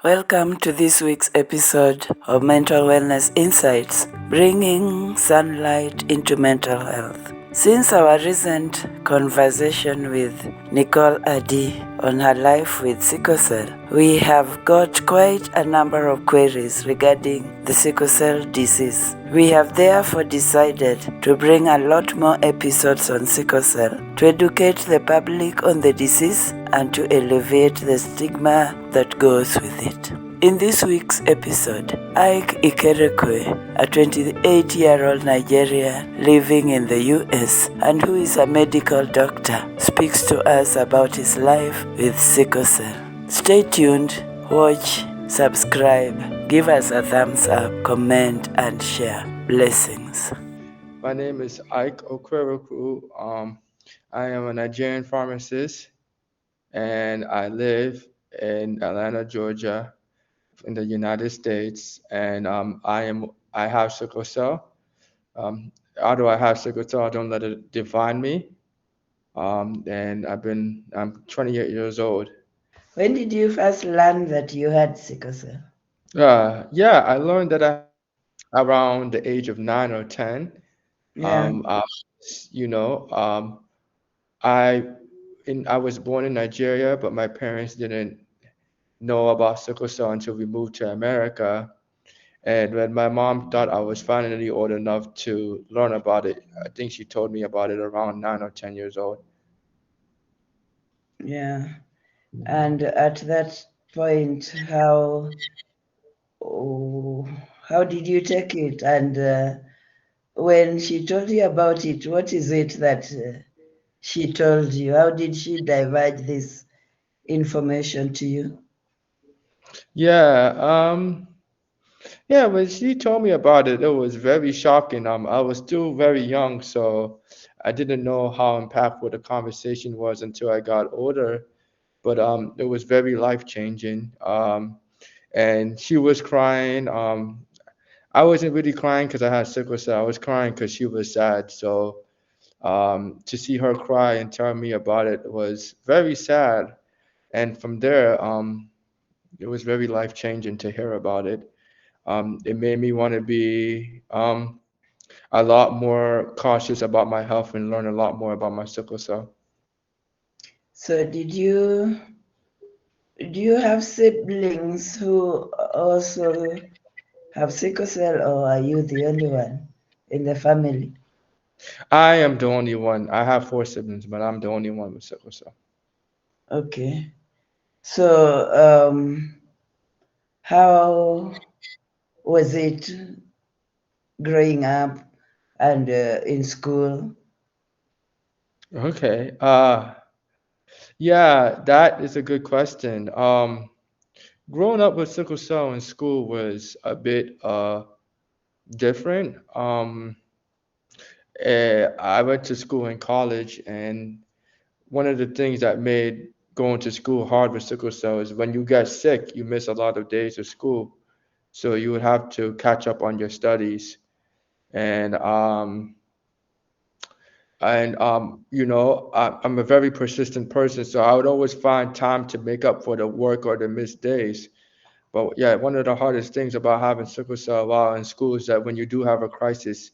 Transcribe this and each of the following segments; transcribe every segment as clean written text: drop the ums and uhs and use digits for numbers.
Welcome to this week's episode of Mental Wellness Insights, bringing sunlight into mental health. Since our recent conversation with Nicole Adi on her life with sickle cell, we have got quite a number of queries regarding the sickle cell disease. We have therefore decided to bring a lot more episodes on sickle cell to educate the public on the disease and to alleviate the stigma that goes with it. In this week's episode, Okwerekwu, a 28-year-old Nigerian living in the US and who is a medical doctor, speaks to us about his life with sickle cell. Stay tuned, watch, subscribe, give us a thumbs up, comment, and share. Blessings. My name is Okwerekwu. I am a Nigerian pharmacist and I live in Atlanta, Georgia, in the United States. And I have sickle cell. Although I have sickle cell, I don't let it define me. And I'm 28 years old. When did you first learn that you had sickle cell? Yeah, I learned that around the age of 9 or 10. Yeah. I was, I I was born in Nigeria, but my parents didn't know about sickle cell until we moved to America. And when my mom thought I was finally old enough to learn about it, I think she told me about it around 9 or 10 years old. Yeah. And at that point, oh, how did you take it? And when she told you about it, what is it that she told you? How did she divulge this information to you? Yeah, yeah, when she told me about it, it was very shocking. I was still very young, so I didn't know how impactful the conversation was until I got older. But it was very life-changing. And she was crying. I wasn't really crying because I had sickle cell. I was crying because she was sad. So to see her cry and tell me about it was very sad. And from there, it was very life-changing to hear about it. It made me want to be a lot more cautious about my health and learn a lot more about my sickle cell. So, do you have siblings who also have sickle cell, or are you the only one in the family? I am the only one. I have four siblings, but I'm the only one with sickle cell. Okay. So, how was it growing up and in school? Okay. Yeah, that is a good question. Growing up with sickle cell in school was a bit different. I went to school in college, and one of the things that made going to school hard with sickle cell is when you get sick, you miss a lot of days of school. So you would have to catch up on your studies. And I'm a very persistent person, so I would always find time to make up for the work or the missed days. But yeah, one of the hardest things about having sickle cell while in school is that when you do have a crisis,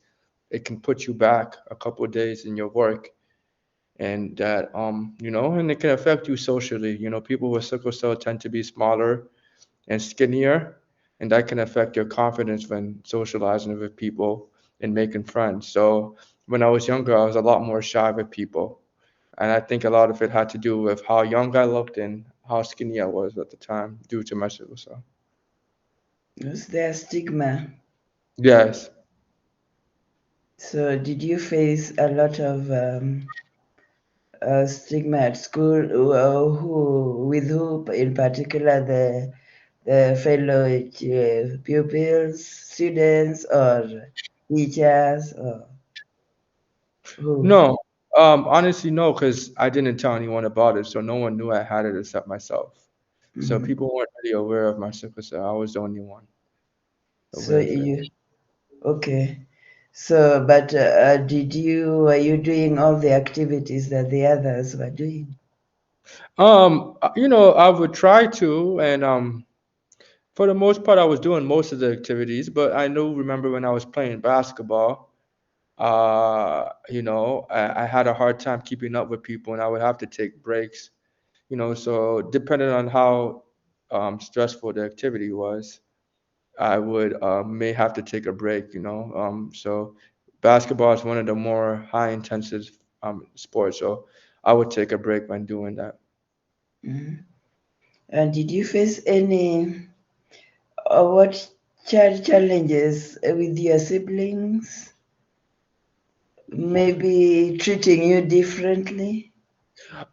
it can put you back a couple of days in your work, and and it can affect you socially. People with sickle cell tend to be smaller and skinnier, and that can affect your confidence when socializing with people and making friends. So when I was younger, I was a lot more shy with people, and I think a lot of it had to do with how young I looked and how skinny I was at the time due to my sickle cell. Was there stigma? Yes. So, did you face a lot of stigma at school? With who in particular, the fellow pupils, students, or teachers, or who? No. Honestly, no, because I didn't tell anyone about it, so no one knew I had it except myself. So Mhm. people weren't really aware of my sickle cell. I was the only one So aware of it. you okay? So, but were you doing all the activities that the others were doing? I would try to, and For the most part, I was doing most of the activities, but I do remember when I was playing basketball, I had a hard time keeping up with people, and I would have to take breaks. So depending on how stressful the activity was, I would may have to take a break. So basketball is one of the more high intensive sports, so I would take a break when doing that. Mhm. And did you face any what challenges with your siblings? Maybe treating you differently?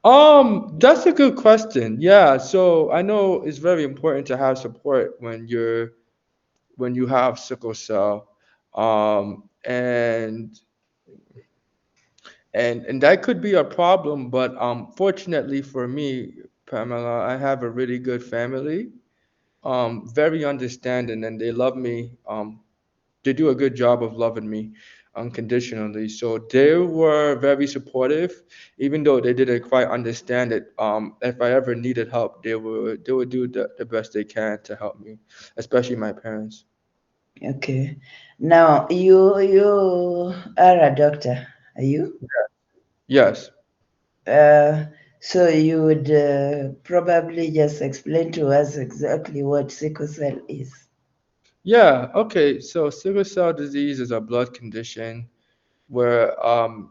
That's a good question. Yeah, so I know it's very important to have support when you have sickle cell. And that could be a problem, but fortunately for me, Pamela, I have a really good family, very understanding, and they love me. They do a good job of loving me unconditionally. So they were very supportive, even though they didn't quite understand it. If I ever needed help, they would do the best they can to help me, especially my parents. Okay. Now you are a doctor, are you? Yes. Uh, so you would probably just explain to us exactly what sickle cell is. Yeah. Okay. So sickle cell disease is a blood condition where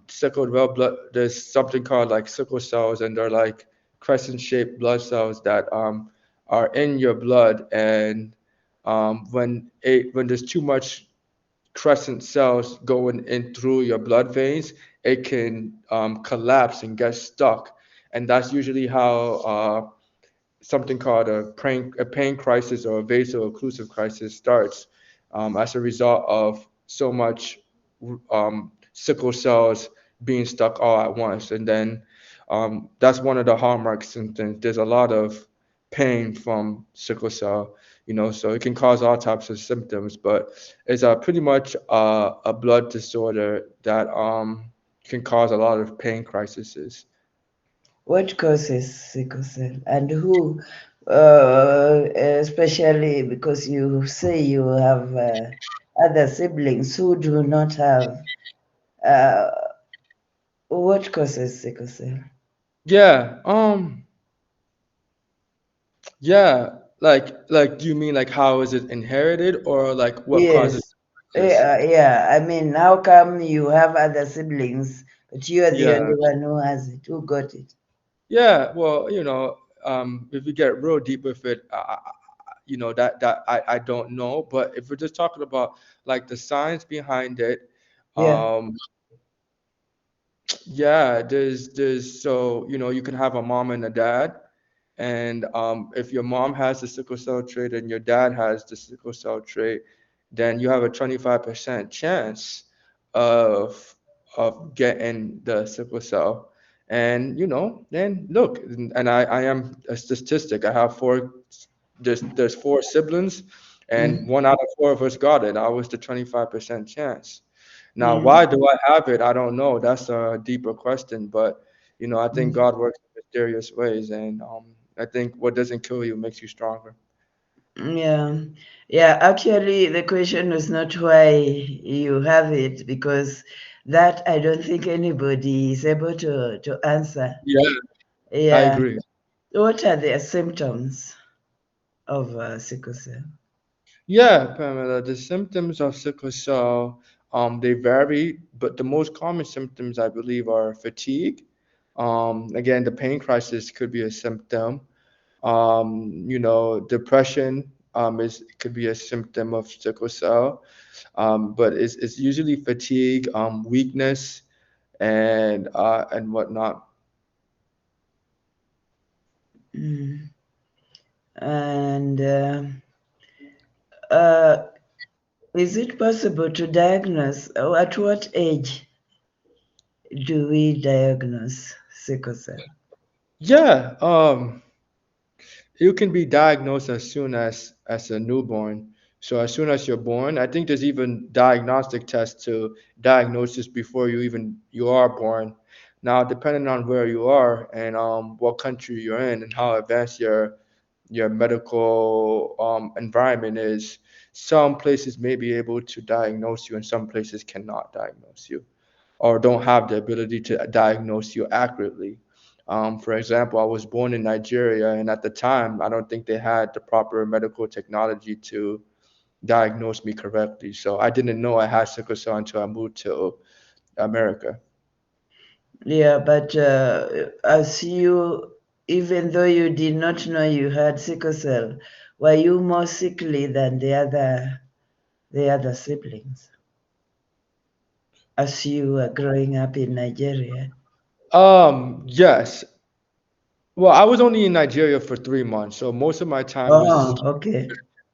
sickle red blood. There's something called like sickle cells, and they're like crescent-shaped blood cells that are in your blood, and when there's too much crescent cells going in through your blood veins, it can collapse and get stuck, and that's usually how something called a pain crisis or a vaso-occlusive crisis starts as a result of so much sickle cells being stuck all at once. And then that's one of the hallmark symptoms. There's a lot of pain from sickle cell, so it can cause all types of symptoms, but it's pretty much a blood disorder that can cause a lot of pain crises. What causes sickle cell and who, especially because you say you have other siblings who do not have, uh, what causes sickle cell? Yeah. Yeah, like do you mean like how is it inherited or like what causes Yes. this? Yeah. I mean, how come you have other siblings, but you are the Yeah. only one who has it, who got it? Yeah, well, if you get real deep with it, that I don't know, but if we're just talking about like the science behind it, Yeah. um, yeah, there's so you can have a mom and a dad, and if your mom has the sickle cell trait and your dad has the sickle cell trait, then you have a 25% chance of getting the sickle cell. And then look, and I am a statistic. I have there's four siblings, and Mm. one out of four of us got it. I was the 25% chance. Now, Yeah. why do I have it? I don't know. That's a deeper question, but I think Mm. God works in mysterious ways, and I think what doesn't kill you makes you stronger. Yeah, yeah. Actually, the question was not why you have it, because that I don't think anybody is able to answer. Yeah, I Yeah. agree. What are the symptoms of sickle cell? Yeah, Pamela, the symptoms of sickle cell, they vary, but the most common symptoms I believe are fatigue. Again, the pain crisis could be a symptom. Depression could be a symptom of sickle cell. But it's usually fatigue, weakness, and whatnot. Mm. And uh, is it possible to diagnose? At what age do we diagnose sickle cell? Yeah, you can be diagnosed as soon as a newborn. So as soon as you're born, I think there's even diagnostic tests to diagnose this before you are born. Now, depending on where you are and what country you're in and how advanced your medical environment is. Some places may be able to diagnose you, and some places cannot diagnose you or don't have the ability to diagnose you accurately. For example, I was born in Nigeria, and at the time, I don't think they had the proper medical technology to diagnose me correctly. So I didn't know I had sickle cell until I moved to America. Yeah, but as you, even though you did not know you had sickle cell, were you more sickly than the other siblings as you were growing up in Nigeria? Yes. Well, I was only in Nigeria for 3 months, so most of my time was. Oh, okay.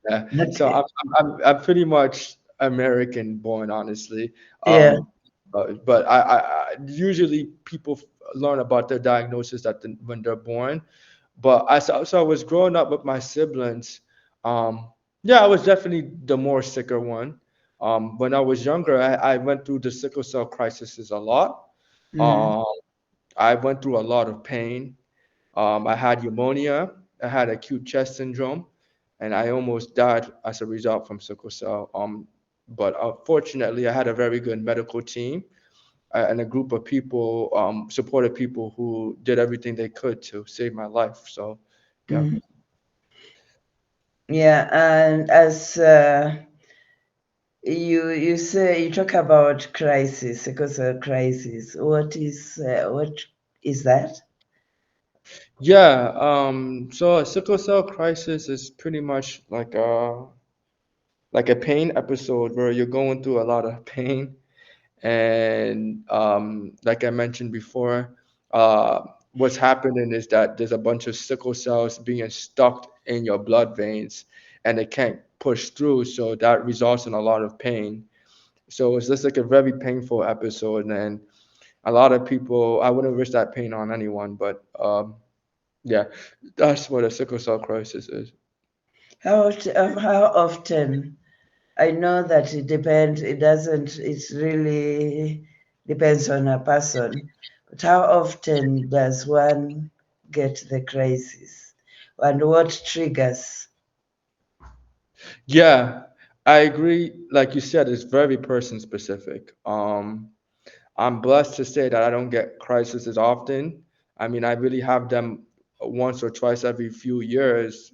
Yeah. So Okay. I'm pretty much American born, honestly. Yeah. Um, but usually people learn about their diagnosis when they're born. But so I was growing up with my siblings. Um, yeah, I was definitely the more sicker one. When I was younger, I went through the sickle cell crises a lot. Mm, Um, I went through a lot of pain. I had pneumonia, I had acute chest syndrome, and I almost died as a result from sickle cell. But fortunately, I had a very good medical team and a group of people, supported people who did everything they could to save my life. So, yeah. mm. Yeah, and as you say you talk about crisis, sickle cell crisis. What is that? Yeah, so a sickle cell crisis is pretty much like a pain episode where you're going through a lot of pain. And like I mentioned before, uh, what's happening is that there's a bunch of sickle cells being stuck in your blood veins and they can't push through. So that results in a lot of pain. So it's just like a very painful episode. And a lot of people, I wouldn't wish that pain on anyone, but yeah, that's what a sickle cell crisis is. How often? I know that it depends. It doesn't. It really depends on a person. But how often does one get the crisis, and what triggers? Yeah, I agree. Like you said, it's very person specific. I'm blessed to say that I don't get crises as often. I mean, I really have them once or twice every few years.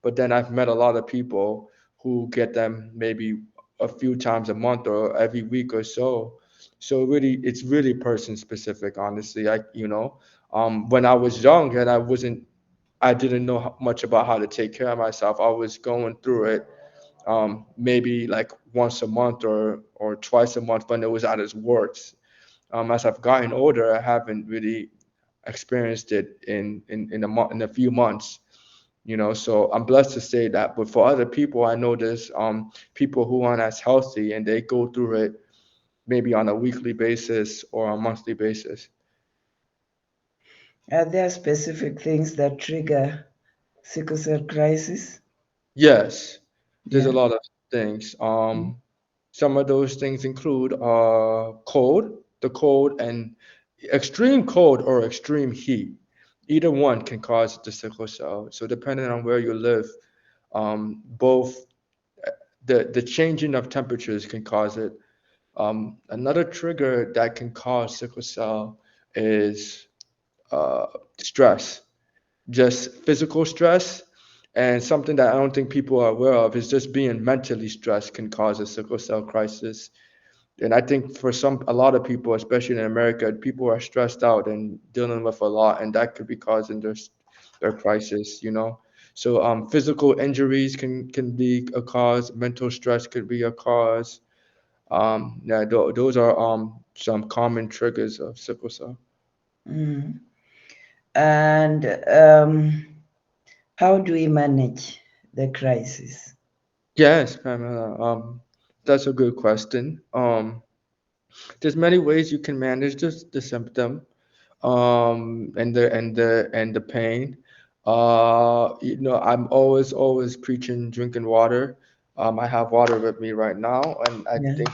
But then I've met a lot of people who get them maybe a few times a month or every week or so. So really, it's really person specific, honestly. When I was young and I didn't know much about how to take care of myself. I was going through it maybe like once a month or twice a month when it was at its worst. As I've gotten older, I haven't really experienced it in a few months. So I'm blessed to say that. But for other people, I know there's people who aren't as healthy and they go through it maybe on a weekly basis or a monthly basis. Are there specific things that trigger sickle cell crisis? Yes, there's a Yeah. lot of things. Some of those things include the cold, and extreme cold or extreme heat. Either one can cause the sickle cell. So depending on where you live, both the changing of temperatures can cause it. Another trigger that can cause sickle cell is uh, stress, just physical stress. And something that I don't think people are aware of is just being mentally stressed can cause a sickle cell crisis. And I think for a lot of people, especially in America, people are stressed out and dealing with a lot, and that could be causing their crisis. So physical injuries can be a cause. Mental stress could be a cause. Yeah, those are some common triggers of sickle cell. Mm. And how do we manage the crisis? Yes, Pamela. That's a good question. There's many ways you can manage the symptom, and the pain. I'm always preaching drinking water. I have water with me right now, and I Yeah. think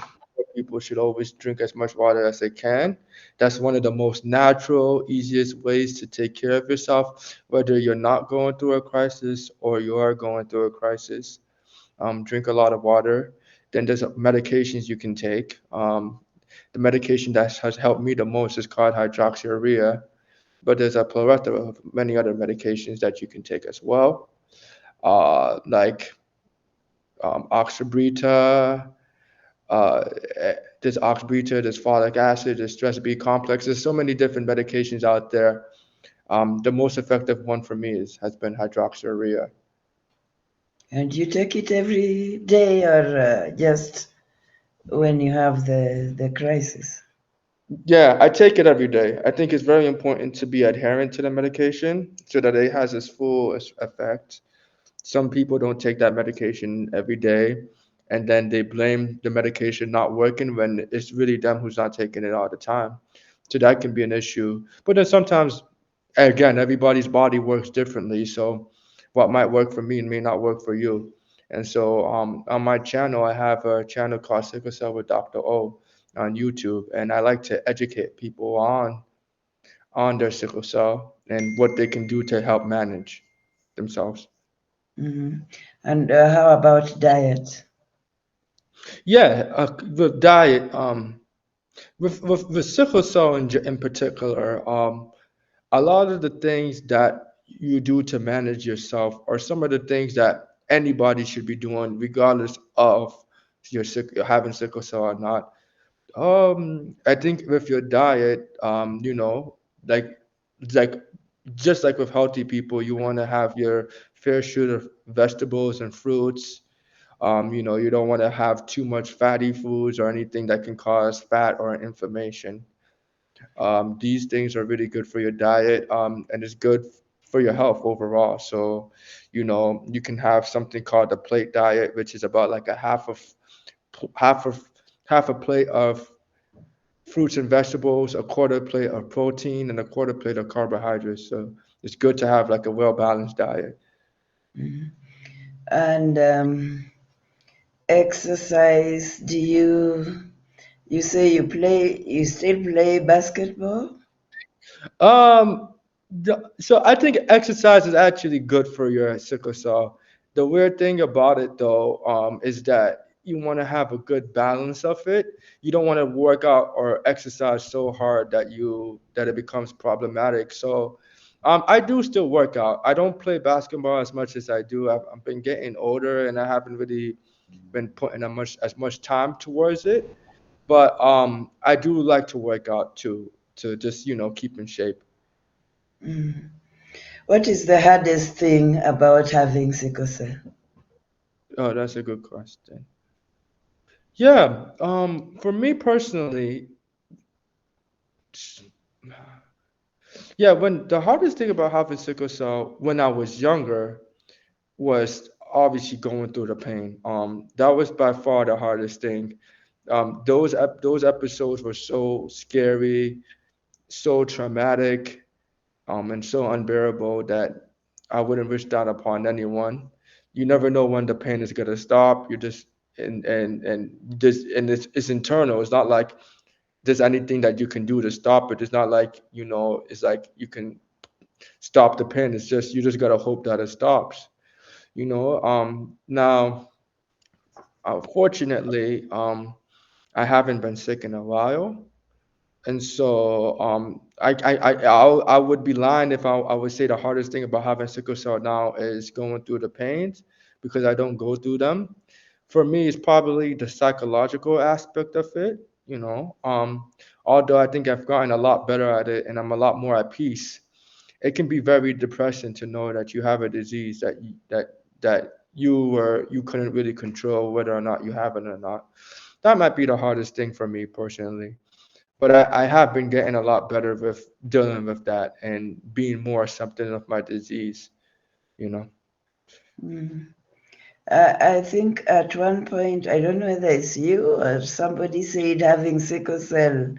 people should always drink as much water as they can. That's one of the most natural, easiest ways to take care of yourself, whether you're not going through a crisis or you are going through a crisis. Drink a lot of water. Then there's medications you can take. The medication that has helped me the most is called hydroxyurea, but there's a plethora of many other medications that you can take as well, like oxybrita, uh, there's oxybrita, there's folic acid, there's stress B complex. There's so many different medications out there. The most effective one for me has been hydroxyurea. And you take it every day or just when you have the crisis? Yeah, I take it every day. I think it's very important to be adherent to the medication so that it has its full effect. Some people don't take that medication every day, and then they blame the medication not working when it's really them who's not taking it all the time. So that can be an issue. But then sometimes, again, everybody's body works differently. So what might work for me may not work for you. And so on my channel, I have a channel called Sickle Cell with Dr. O on YouTube, and I like to educate people on their sickle cell and what they can do to help manage themselves. Hmm. And how about diet? Yeah, with diet, with sickle cell in particular, a lot of the things that you do to manage yourself are some of the things that anybody should be doing, regardless of having sickle cell or not. I think with your diet, like like just like with healthy people, you want to have your fair share of vegetables and fruits. You don't want to have too much fatty foods or anything that can cause fat or inflammation. These things are really good for your diet, and it's good for your health overall. So, you can have something called the plate diet, which is about like a half of half a plate of fruits and vegetables, a quarter plate of protein, and a quarter plate of carbohydrates. So it's good to have like a well balanced diet. Mhm. And exercise, you say you still play basketball? Um, so I think exercise is actually good for your sickle cell. The weird thing about it though, is that you want to have a good balance of it. You don't want to work out or exercise so hard that it becomes problematic. So, I do still work out. I don't play basketball as much as I do. I've been getting older and I haven't really been putting as much time towards it. But I do like to work out too, to just keep in shape. Mm. What is the hardest thing about having sickle cell? Oh, that's a good question. Yeah, for me personally, yeah, when the hardest thing about having sickle cell when I was younger was obviously going through the pain. That was by far the hardest thing. Those episodes were so scary, so traumatic, and so unbearable that I wouldn't wish that upon anyone. You never know when the pain is gonna stop. You just and this and it's internal. It's not like there's anything that you can do to stop it. It's not like it's like you can stop the pain. It's just you just gotta hope that it stops. Now, fortunately, I haven't been sick in a while. And so I would be lying if I would say the hardest thing about having sickle cell now is going through the pains because I don't go through them. For me, it's probably the psychological aspect of it, you know. Although I think I've gotten a lot better at it and I'm a lot more at peace, it can be very depressing to know that you have a disease that you couldn't really control whether or not you have it or not. That might be the hardest thing for me personally. But I have been getting a lot better with dealing with that and being more accepting of my disease, you know. Mm. I think at one point, I don't know whether it's you or somebody said having sickle cell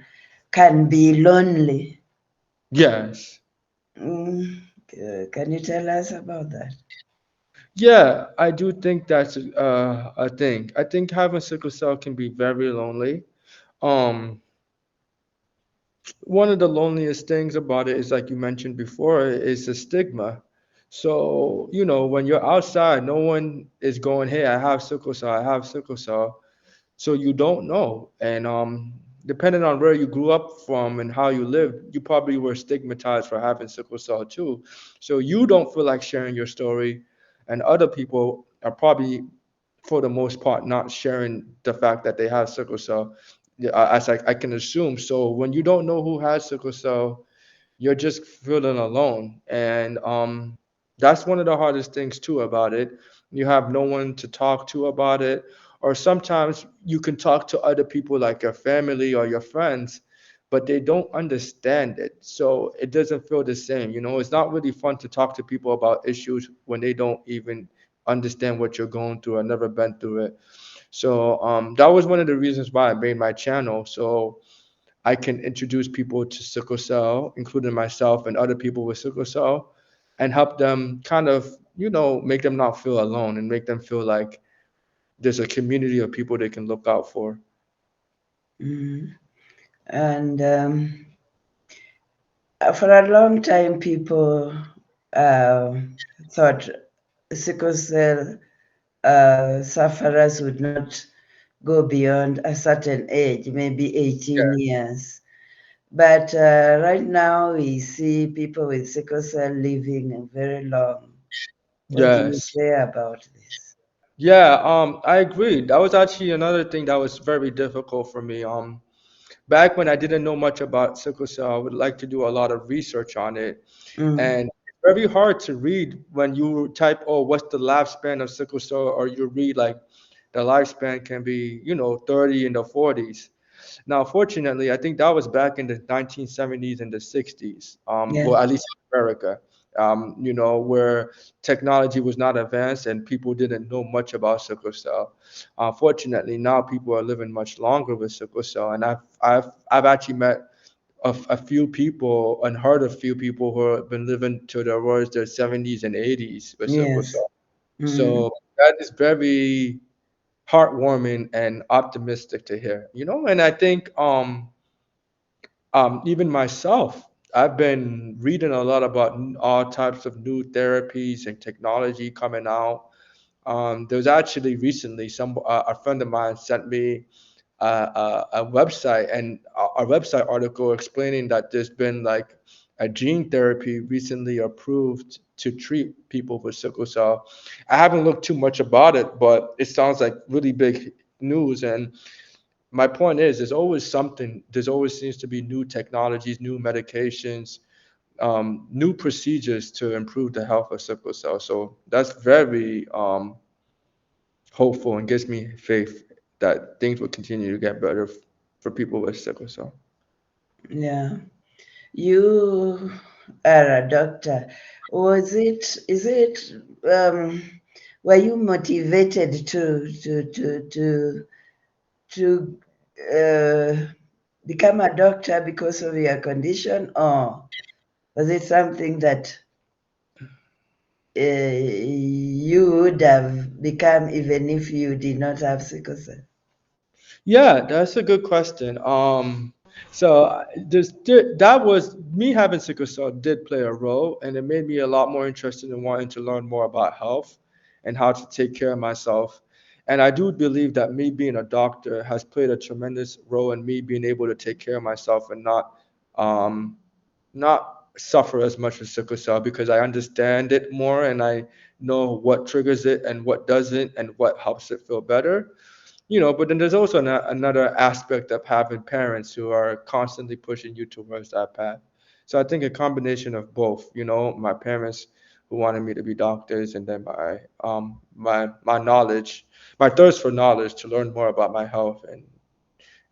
can be lonely. Yes. Mm. Can you tell us about that? Yeah, I do think that's a thing. I think having sickle cell can be very lonely. Um, one of the loneliest things about it is, like you mentioned before, is the stigma. So, when you're outside, no one is going, "Hey, I have sickle cell, I have sickle cell." So you don't know. And depending on where you grew up from and how you lived, you probably were stigmatized for having sickle cell too. So you don't feel like sharing your story, and other people are probably, for the most part, not sharing the fact that they have sickle cell, yeah, as I can assume. So when you don't know who has sickle cell, you're just feeling alone. And that's one of the hardest things too about it. You have no one to talk to about it. Or sometimes you can talk to other people like your family or your friends, but they don't understand it. So it doesn't feel the same. It's not really fun to talk to people about issues when they don't even understand what you're going through or never been through it. So that was one of the reasons why I made my channel. So I can introduce people to sickle cell, including myself and other people with sickle cell, and help them kind of, make them not feel alone and make them feel like there's a community of people they can look out for. Mm. And for a long time, people uh, thought sickle cell sufferers would not go beyond a certain age, maybe 18 years. But right now, we see people with sickle cell living very long. What do you Yes. say about this? Yeah, I agree. That was actually another thing that was very difficult for me. Back when I didn't know much about sickle cell, I would like to do a lot of research on it. Mm. And it's very hard to read when you type, "Oh, what's the lifespan of sickle cell?" Or you read like the lifespan can be, 30 in the 40s. Now, fortunately, I think that was back in the 1970s and the 60s, Yeah. well, at least in America, where technology was not advanced and people didn't know much about sickle cell. Fortunately, now people are living much longer with sickle cell, and I've actually met a few people and heard of few people who have been living to their 70s and 80s with sickle Yes. cell. Mm. So that is very heartwarming and optimistic to hear, and I think even myself, I've been reading a lot about all types of new therapies and technology coming out. There was actually recently a friend of mine sent me a website and a website article explaining that there's been like a gene therapy recently approved to treat people with sickle cell. I haven't looked too much about it, but it sounds like really big news. And my point is, there's always something. There's always seems to be new technologies, new medications, new procedures to improve the health of sickle cell. So that's very hopeful and gives me faith that things will continue to get better for people with sickle cell. Yeah. You are a doctor. Is it, um, were you motivated to uh, become a doctor because of your condition, or was it something that you would have become even if you did not have sickle cell? Yeah, that's a good question. So that was me having sickle cell did play a role, and it made me a lot more interested in wanting to learn more about health and how to take care of myself. And I do believe that me being a doctor has played a tremendous role in me being able to take care of myself and um, not suffer as much with sickle cell because I understand it more and I know what triggers it and what doesn't and what helps it feel better. But then there's also another aspect of having parents who are constantly pushing you towards that path. So I think a combination of both, my parents who wanted me to be doctors, and then my knowledge, my thirst for knowledge to learn more about my health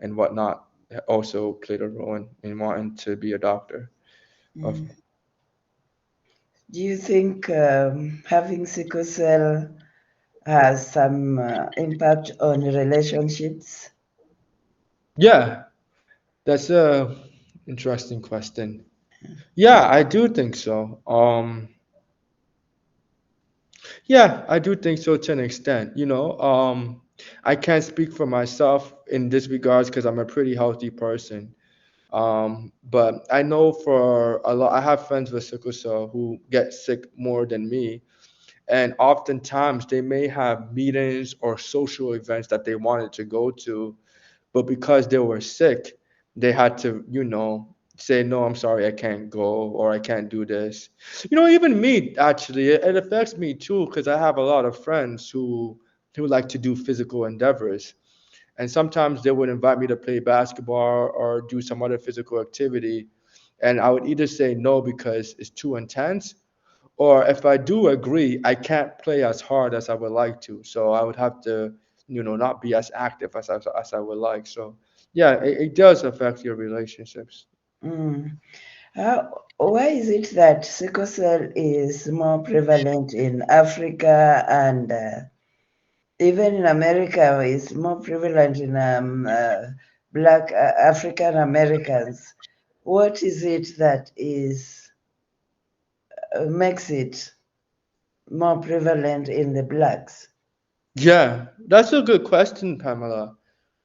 and whatnot also played a role in wanting to be a doctor. Of Mm. Do you think having sickle cell has some impact on relationships? Yeah, that's a interesting question. Yeah, I do think so. Yeah, I do think so to an extent. I can't speak for myself in this regards because I'm a pretty healthy person. But I know for a lot, I have friends with sickle cell who get sick more than me, and oftentimes they may have meetings or social events that they wanted to go to, but because they were sick, they had to, say, no, I'm sorry, I can't go, or I can't do this. Even me, actually, it affects me too, because I have a lot of friends who like to do physical endeavors. And sometimes they would invite me to play basketball or do some other physical activity. And I would either say no because it's too intense, or if I do agree, I can't play as hard as I would like to. So I would have to, not be as active as I would like. So yeah, it does affect your relationships. Mm. Why is it that sickle cell is more prevalent in Africa and even in America? It's more prevalent in Black African Americans. What is it that is makes it more prevalent in the blacks? Yeah, that's a good question, Pamela.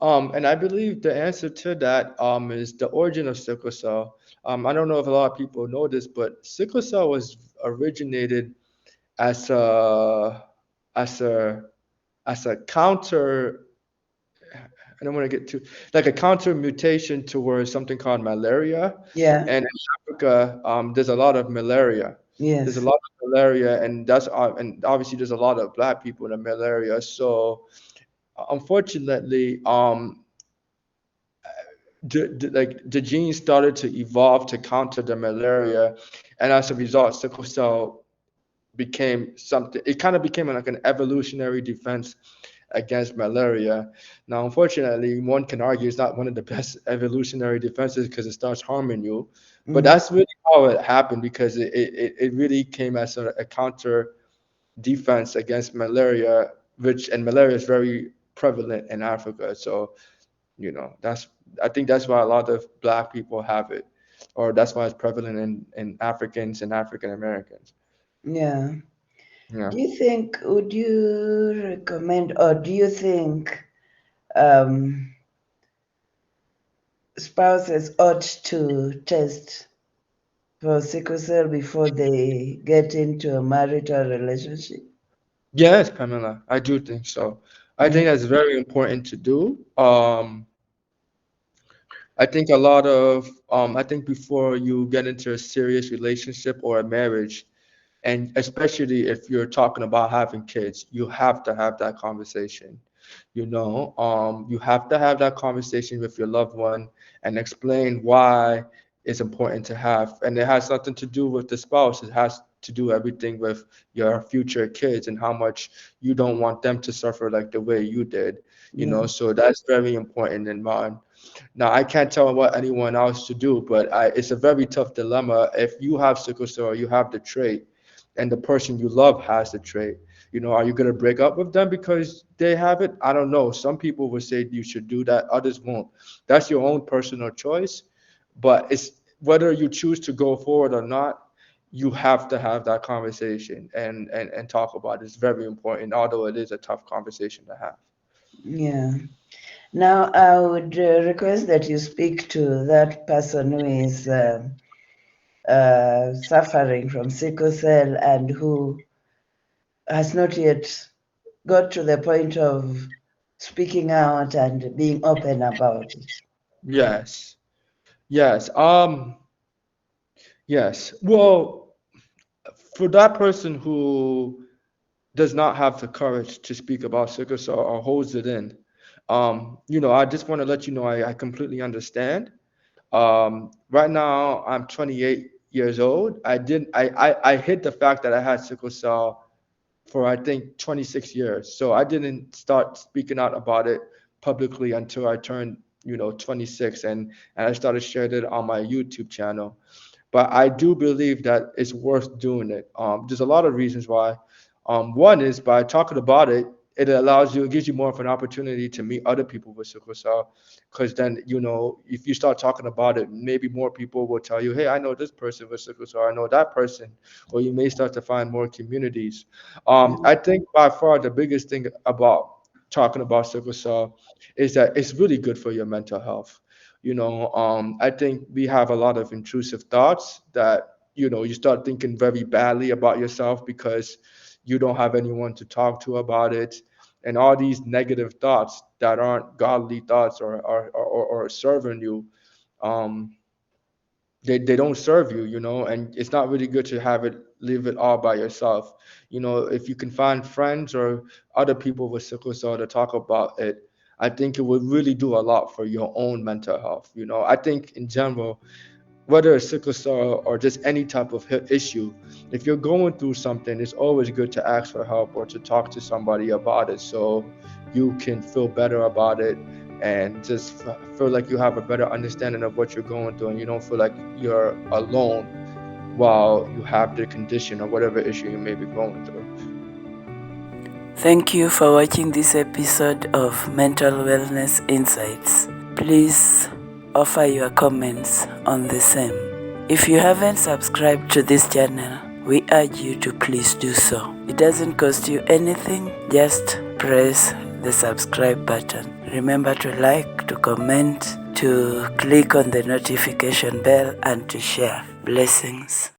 And I believe the answer to that is the origin of sickle cell. I don't know if a lot of people know this, but sickle cell was originated as a as a as a counter. I don't want to get too like a counter mutation towards something called malaria. Yeah. And in Africa, there's a lot of malaria. There's a Yes. lot of malaria, and and obviously there's a lot of black people in malaria. So unfortunately, the genes started to evolve to counter the malaria, and as a result, sickle cell became something. It kind of became like an evolutionary defense against malaria. Now, unfortunately, one can argue it's not one of the best evolutionary defenses because it starts harming you. But Mm. that's really how it happened because it really came as a counter defense against malaria, which and malaria is very prevalent in Africa. So that's I think that's why a lot of black people have it, or that's why it's prevalent in Africans and African Americans. Yeah. Yeah. Would you recommend, or do you think um, spouses ought to test for sickle cell before they get into a marital relationship? Yes, Pamela, I do think so. I Yeah. think that's very important to do. I think a lot of I think before you get into a serious relationship or a marriage, and especially if you're talking about having kids, you have to have that conversation. You have to have that conversation with your loved one and explain why it's important to have. And it has nothing to do with the spouse. It has to do everything with your future kids and how much you don't want them to suffer like the way you did. Yeah. So that's very important in mind. Now, I can't tell what anyone else to do, but it's a very tough dilemma. If you have sickle cell, you have the trait, and the person you love has the trait. Are you going to break up with them because they have it? I don't know. Some people will say you should do that, others won't. That's your own personal choice, but it's whether you choose to go forward or not, you have to have that conversation and talk about it. It's very important, although it is a tough conversation to have. Yeah. Now, I would request that you speak to that person who is suffering from sickle cell and who has not yet got to the point of speaking out and being open about it. Yes. Yes. Yes. Well, for that person who does not have the courage to speak about sickle cell or holds it in, I just want to let you know I completely understand. Right now, I'm 28 years old. I hid the fact that I had sickle cell for I think 26 years. So I didn't start speaking out about it publicly until I turned, 26, and I started sharing it on my YouTube channel. But I do believe that it's worth doing it. There's a lot of reasons why. One is by talking about it, it gives you more of an opportunity to meet other people with sickle cell. Because then, if you start talking about it, maybe more people will tell you, hey, I know this person with sickle cell, I know that person. Or you may start to find more communities. I think by far the biggest thing about talking about sickle cell is that it's really good for your mental health. I think we have a lot of intrusive thoughts that, you start thinking very badly about yourself because you don't have anyone to talk to about it. And all these negative thoughts that aren't godly thoughts or serving you, um, they don't serve you, and it's not really good to live it all by yourself. If you can find friends or other people with sickle cell to talk about it, I think it would really do a lot for your own mental health. I think in general, whether it's sickle cell or just any type of issue, if you're going through something, it's always good to ask for help or to talk to somebody about it so you can feel better about it and just feel like you have a better understanding of what you're going through and you don't feel like you're alone while you have the condition or whatever issue you may be going through. Thank you for watching this episode of Mental Wellness Insights. Please offer your comments on the same. If you haven't subscribed to this channel, we urge you to please do so. It doesn't cost you anything, just press the subscribe button. Remember to like, to comment, to click on the notification bell, and to share. Blessings.